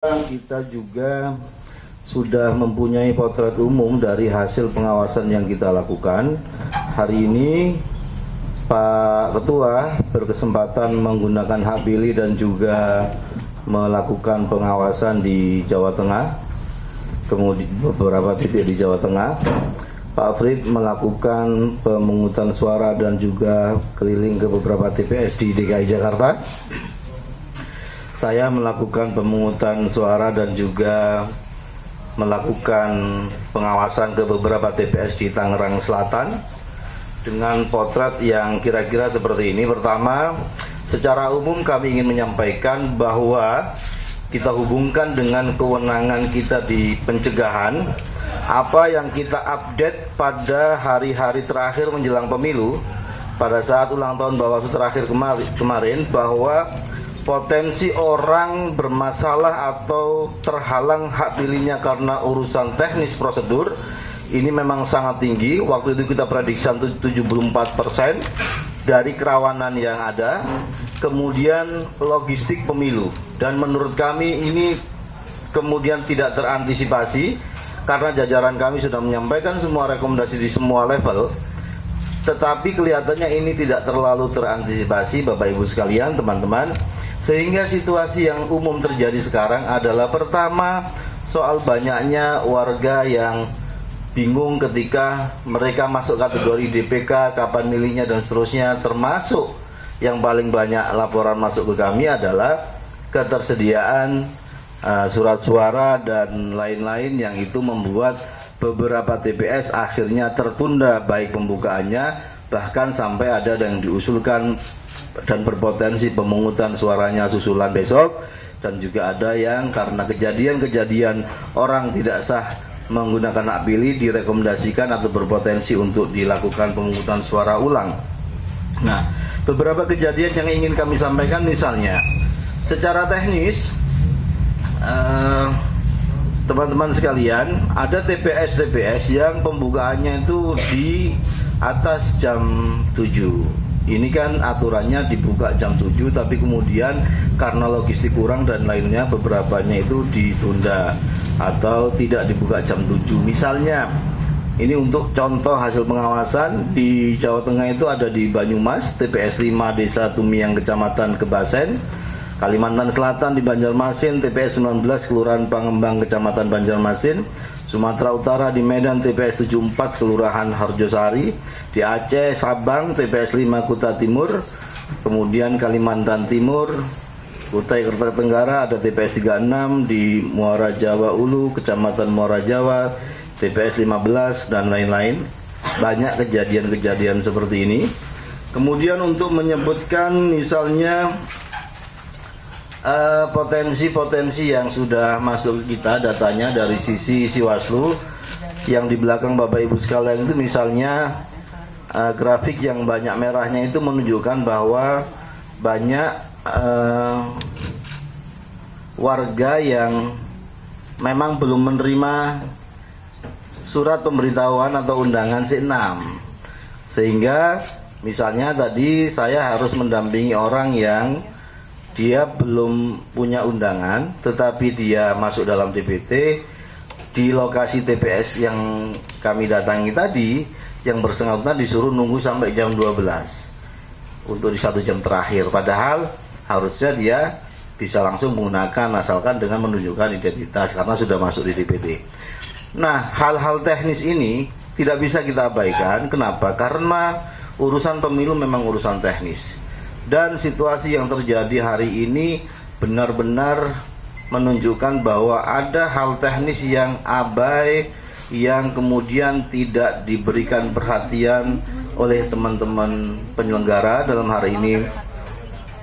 Kita juga sudah mempunyai potret umum dari hasil pengawasan yang kita lakukan. Hari ini Pak Ketua berkesempatan menggunakan hak pilih dan juga melakukan pengawasan di Jawa Tengah, kemudian beberapa titik di Jawa Tengah. Pak Frid melakukan pemungutan suara dan juga keliling ke beberapa TPS di DKI Jakarta. Saya melakukan pemungutan suara dan juga melakukan pengawasan ke beberapa TPS di Tangerang Selatan dengan potret yang kira-kira seperti ini. Pertama, secara umum kami ingin menyampaikan bahwa kita hubungkan dengan kewenangan kita di pencegahan. Apa yang kita update pada hari-hari terakhir menjelang pemilu, pada saat ulang tahun Bawaslu terakhir kemarin, bahwa potensi orang bermasalah atau terhalang hak pilihnya karena urusan teknis prosedur ini memang sangat tinggi. Waktu itu kita prediksi 74% dari kerawanan yang ada. Kemudian logistik pemilu, dan menurut kami ini kemudian tidak terantisipasi karena jajaran kami sudah menyampaikan semua rekomendasi di semua level, tetapi kelihatannya ini tidak terlalu terantisipasi, Bapak Ibu sekalian, teman-teman. Sehingga situasi yang umum terjadi sekarang adalah, pertama, soal banyaknya warga yang bingung ketika mereka masuk kategori DPK, kapan milihnya dan seterusnya. Termasuk yang paling banyak laporan masuk ke kami adalah ketersediaan surat suara dan lain-lain, yang itu membuat beberapa TPS akhirnya tertunda baik pembukaannya, bahkan sampai ada yang diusulkan dan berpotensi pemungutan suaranya susulan besok, dan juga ada yang karena kejadian-kejadian orang tidak sah menggunakan hak pilih direkomendasikan atau berpotensi untuk dilakukan pemungutan suara ulang. Nah, beberapa kejadian yang ingin kami sampaikan, misalnya secara teknis, teman-teman sekalian, ada TPS-TPS yang pembukaannya itu di atas jam 7. Ini kan aturannya dibuka jam 7, tapi kemudian karena logistik kurang dan lainnya, beberapanya itu ditunda atau tidak dibuka jam 7. Misalnya, ini untuk contoh hasil pengawasan di Jawa Tengah itu ada di Banyumas, TPS 5 Desa Tumiang, Kecamatan Kebasen. Kalimantan Selatan di Banjarmasin, TPS 19 Kelurahan Pangembang, Kecamatan Banjarmasin. Sumatera Utara di Medan, TPS 74 Kelurahan Harjosari. Di Aceh, Sabang, TPS 5 Kuta Timur. Kemudian Kalimantan Timur, Kutai Kartanegara ada TPS 36 di Muara Jawa Ulu, Kecamatan Muara Jawa, TPS 15 dan lain-lain. Banyak kejadian-kejadian seperti ini. Kemudian untuk menyebutkan misalnya potensi-potensi yang sudah masuk kita datanya dari sisi Siwaslu, yang di belakang Bapak Ibu sekalian itu misalnya grafik yang banyak merahnya itu menunjukkan bahwa banyak warga yang memang belum menerima surat pemberitahuan atau undangan C6, sehingga misalnya tadi saya harus mendampingi orang yang dia belum punya undangan tetapi dia masuk dalam DPT di lokasi TPS yang kami datangi tadi. Yang bersangkutan disuruh nunggu sampai jam 12 untuk di 1 jam terakhir, padahal harusnya dia bisa langsung menggunakan asalkan dengan menunjukkan identitas karena sudah masuk di DPT. Nah, hal-hal teknis ini tidak bisa kita abaikan. Kenapa? Karena urusan pemilu memang urusan teknis. Dan situasi yang terjadi hari ini benar-benar menunjukkan bahwa ada hal teknis yang abai, yang kemudian tidak diberikan perhatian oleh teman-teman penyelenggara dalam hari ini.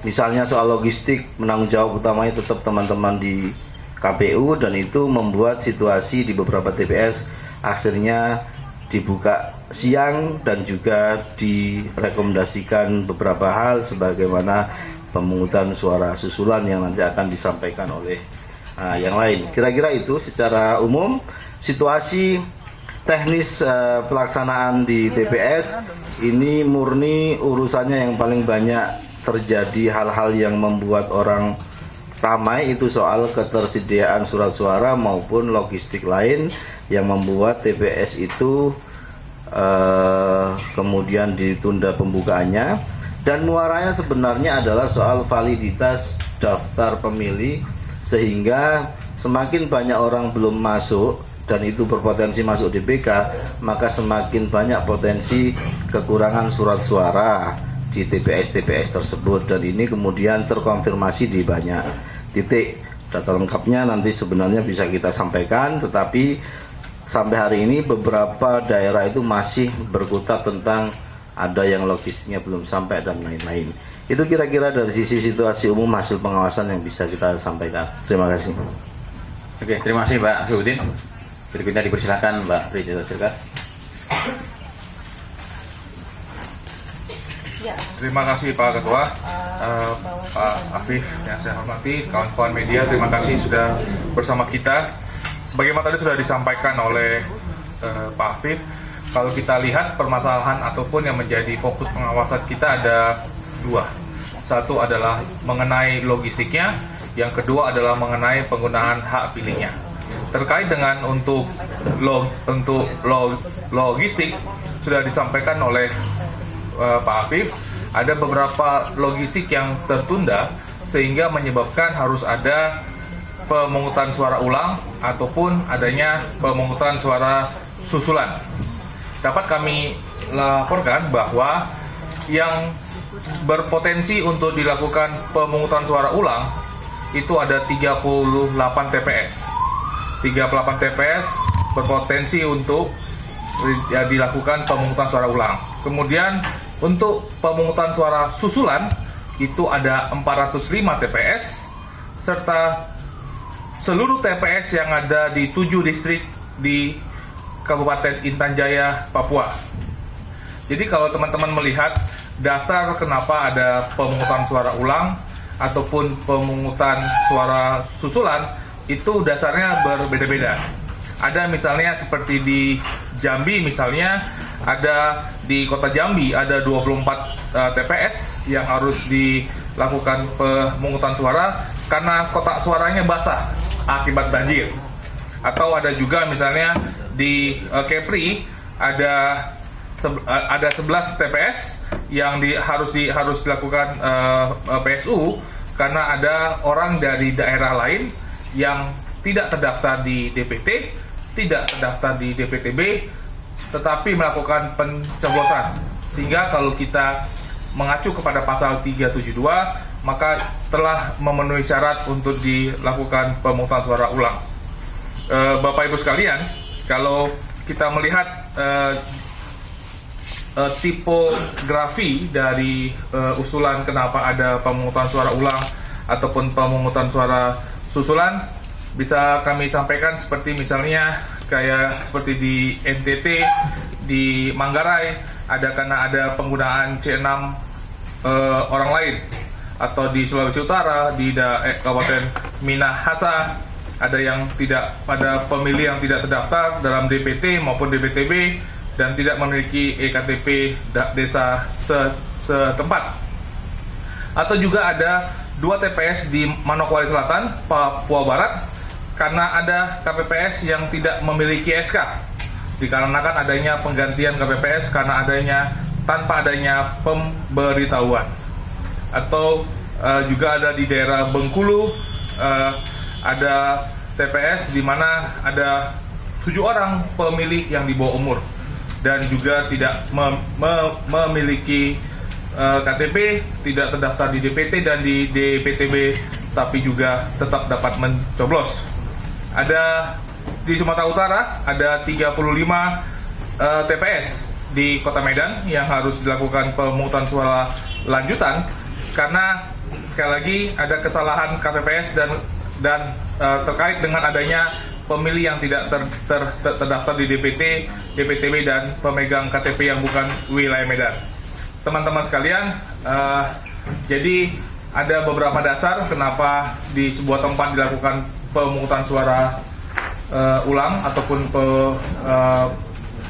Misalnya soal logistik, menanggung jawab utamanya tetap teman-teman di KPU, dan itu membuat situasi di beberapa TPS akhirnya dibuka siang dan juga direkomendasikan beberapa hal sebagaimana pemungutan suara susulan yang nanti akan disampaikan oleh yang lain. Kira-kira itu secara umum situasi teknis pelaksanaan di TPS ini murni urusannya yang paling banyak terjadi hal-hal yang membuat orang ramai itu soal ketersediaan surat suara maupun logistik lain yang membuat TPS itu kemudian ditunda pembukaannya, dan muaranya sebenarnya adalah soal validitas daftar pemilih, sehingga semakin banyak orang belum masuk dan itu berpotensi masuk DPK, maka semakin banyak potensi kekurangan surat suara di TPS-TPS tersebut, dan ini kemudian terkonfirmasi di banyak titik. Data lengkapnya nanti sebenarnya bisa kita sampaikan, tetapi sampai hari ini beberapa daerah itu masih berkutat tentang ada yang logistiknya belum sampai dan lain-lain. Itu kira-kira dari sisi situasi umum hasil pengawasan yang bisa kita sampaikan. Terima kasih. Oke, terima kasih Pak Fiudin. Berikutnya dipersilakan Mbak Rizal Sirkat. Terima kasih Pak Ketua, Pak Afif yang saya hormati, kawan-kawan media, terima kasih sudah bersama kita. Sebagaimana tadi sudah disampaikan oleh Pak Afif, kalau kita lihat permasalahan ataupun yang menjadi fokus pengawasan kita ada dua. Satu adalah mengenai logistiknya, yang kedua adalah mengenai penggunaan hak pilihnya. Terkait dengan untuk logistik sudah disampaikan oleh Pak Afif, ada beberapa logistik yang tertunda sehingga menyebabkan harus ada pemungutan suara ulang ataupun adanya pemungutan suara susulan. Dapat kami laporkan bahwa yang berpotensi untuk dilakukan pemungutan suara ulang itu ada 38 TPS. 38 TPS berpotensi untuk dilakukan pemungutan suara ulang. Kemudian untuk pemungutan suara susulan itu ada 405 TPS serta seluruh TPS yang ada di 7 distrik di Kabupaten Intan Jaya, Papua. Jadi kalau teman-teman melihat dasar kenapa ada pemungutan suara ulang ataupun pemungutan suara susulan, itu dasarnya berbeda-beda. Ada misalnya seperti di Jambi misalnya, ada di kota Jambi ada 24 TPS yang harus dilakukan pemungutan suara karena kotak suaranya basah akibat banjir. Atau ada juga misalnya di Kepri ada 11 TPS yang harus dilakukan PSU karena ada orang dari daerah lain yang tidak terdaftar di DPT, tidak terdaftar di DPTB, tetapi melakukan pencoblosan. Sehingga kalau kita mengacu kepada pasal 372, maka telah memenuhi syarat untuk dilakukan pemungutan suara ulang. Bapak Ibu sekalian, kalau kita melihat tipografi dari usulan kenapa ada pemungutan suara ulang ataupun pemungutan suara susulan, bisa kami sampaikan seperti misalnya kayak seperti di NTT, di Manggarai ada karena ada penggunaan C6 orang lain, atau di Sulawesi Utara di Kabupaten Minahasa ada yang tidak, pada pemilih yang tidak terdaftar dalam DPT maupun DPTB dan tidak memiliki EKTP desa setempat. Atau juga ada 2 TPS di Manokwari Selatan, Papua Barat, karena ada KPPS yang tidak memiliki SK, dikarenakan adanya penggantian KPPS karena tanpa adanya pemberitahuan. Atau juga ada di daerah Bengkulu, ada TPS di mana ada 7 orang pemilih yang di bawah umur dan juga tidak memiliki KTP, tidak terdaftar di DPT dan di DPTB, tapi juga tetap dapat mencoblos. Ada di Sumatera Utara ada 35 TPS di Kota Medan yang harus dilakukan pemungutan suara lanjutan karena sekali lagi ada kesalahan KPPS dan terkait dengan adanya pemilih yang tidak terdaftar di DPT, DPTB dan pemegang KTP yang bukan wilayah Medan. Teman-teman sekalian, jadi ada beberapa dasar kenapa di sebuah tempat dilakukan pemungutan suara ulang ataupun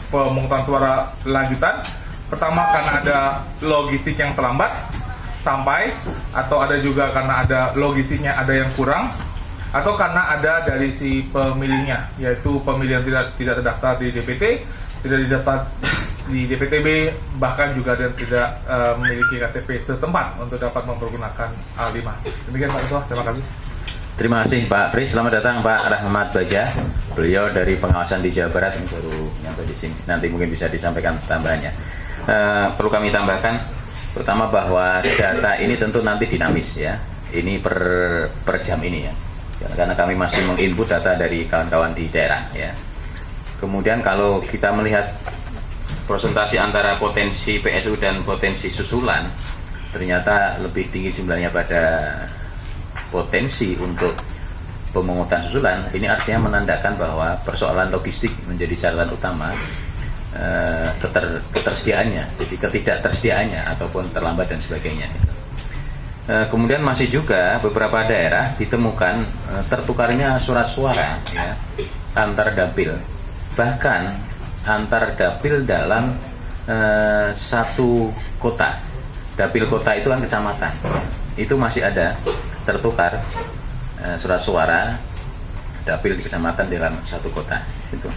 pemungutan suara lanjutan. Pertama, karena ada logistik yang terlambat. sampai, atau ada juga karena ada logistiknya ada yang kurang, atau karena ada dari si pemilihnya, yaitu pemilih yang tidak terdaftar di DPT, tidak didaftar di DPTB, bahkan juga yang tidak memiliki KTP setempat untuk dapat mempergunakan A5. Demikian Pak Ketua, terima kasih. Terima kasih Pak Fris. Selamat datang Pak Rahmat Baja. Beliau dari pengawasan di Jawa Barat, ini baru nyampe di sini. Nanti mungkin bisa disampaikan tambahannya. Perlu kami tambahkan, pertama bahwa data ini tentu nanti dinamis ya. Ini per jam ini ya. Karena kami masih menginput data dari kawan-kawan di daerah ya. Kemudian kalau kita melihat presentasi antara potensi PSU dan potensi susulan, ternyata lebih tinggi jumlahnya pada potensi untuk pemungutan susulan. Ini artinya menandakan bahwa persoalan logistik menjadi catatan utama, ketersediaannya, jadi ketidaktersediaannya ataupun terlambat dan sebagainya. Kemudian masih juga beberapa daerah ditemukan tertukarnya surat suara ya, antar dapil, bahkan antar dapil dalam satu kota. Dapil kota itu kan kecamatan, itu masih ada tertukar surat suara dapil di kecamatan dalam satu kota itu.